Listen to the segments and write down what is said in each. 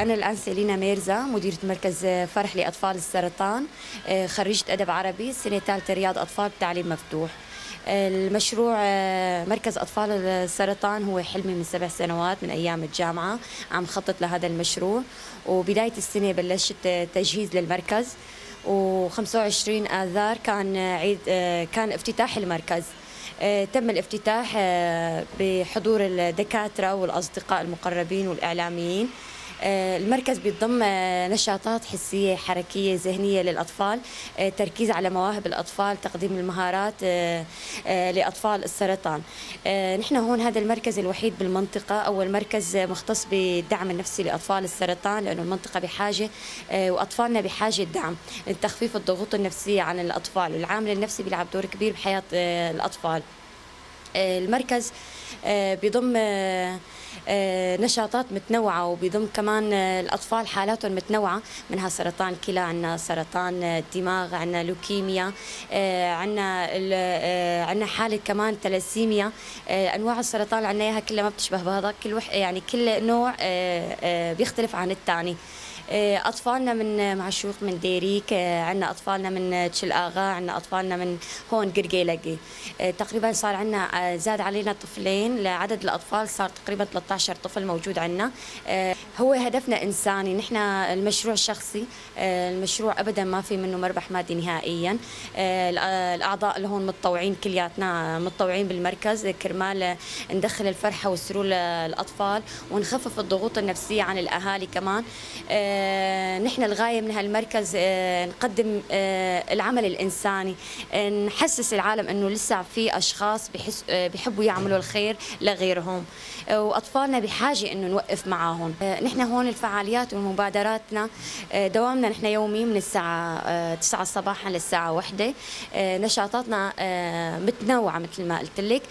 أنا الآن سيلينا ميرزا، مديرة مركز فرح لأطفال السرطان، خريجة أدب عربي، سنة ثالثة رياض أطفال بتعليم مفتوح. المشروع مركز أطفال السرطان هو حلمي من 7 سنوات من أيام الجامعة، عم خطط لهذا المشروع، وبداية السنة بلشت تجهيز للمركز، و25 آذار كان عيد كان افتتاح المركز. تم الافتتاح بحضور الدكاترة والأصدقاء المقربين والإعلاميين. المركز بيضم نشاطات حسية حركية ذهنية للأطفال، تركيز على مواهب الأطفال، تقديم المهارات لأطفال السرطان. نحن هون هذا المركز الوحيد بالمنطقة، أول مركز مختص بالدعم النفسي لأطفال السرطان، لأنه المنطقة بحاجة وأطفالنا بحاجة دعم لتخفيف الضغوط النفسية عن الأطفال، والعامل النفسي بيلعب دور كبير بحياة الأطفال. المركز بيضم نشاطات متنوعة، وبيضم كمان الأطفال حالاتهم متنوعة، منها سرطان كلى، عندنا سرطان الدماغ، عندنا لوكيميا، عندنا حالة كمان تلاسيميا. أنواع السرطان اللي عندنا إياها كلها ما بتشبه بعضها، يعني كل نوع بيختلف عن الثاني. أطفالنا من معشوق من ديريك، عندنا أطفالنا من تشل آغا، عندنا أطفالنا من هون قرقيلقي. تقريبا صار عندنا زاد علينا طفلين، لعدد الأطفال صار تقريبا 13 طفل موجود عندنا. هو هدفنا إنساني، نحن المشروع شخصي، المشروع أبدا ما في منه مربح مادي نهائيا. الأعضاء اللي هون متطوعين كلياتنا متطوعين بالمركز كرمال ندخل الفرحة والسرور للأطفال، ونخفف الضغوط النفسية عن الأهالي كمان. نحن الغاية من هالمركز نقدم العمل الإنساني، نحسس العالم أنه لسه في أشخاص بيحبوا يعملوا الخير لغيرهم، وأطفالنا بحاجة أنه نوقف معاهم. نحن هون الفعاليات ومبادراتنا دوامنا نحن يومي من الساعة 9 صباحا للساعة 1. نشاطاتنا متنوعة مثل ما قلت لك.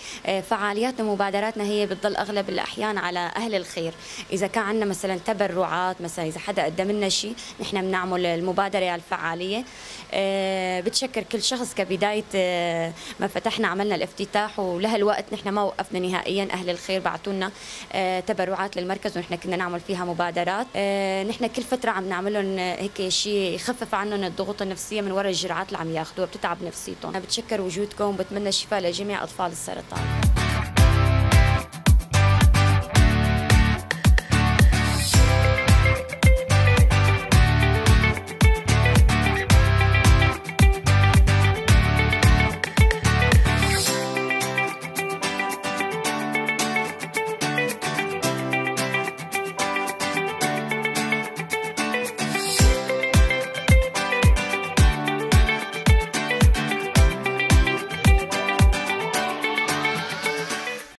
فعالياتنا ومبادراتنا هي بتضل أغلب الأحيان على أهل الخير. إذا كان عندنا مثلا تبرعات، مثلا إذا حدا قدم لنا شيء، نحن بنعمل المبادرة الفعالية. بتشكر كل شخص. كبداية ما فتحنا عملنا الافتتاح، ولهالوقت نحن ما وقفنا نهائيا. أهل الخير بعثوا لنا تبرعات للمركز، ونحن كنا نعمل فيها مبادرات. نحن كل فترة عم نعمل لهم هيك شيء يخفف عنهم الضغوط النفسية من وراء الجرعات اللي عم ياخذوها، بتتعب نفسيتهم. بتشكر وجودكم، وبتمنى الشفاء لجميع أطفال السرطان.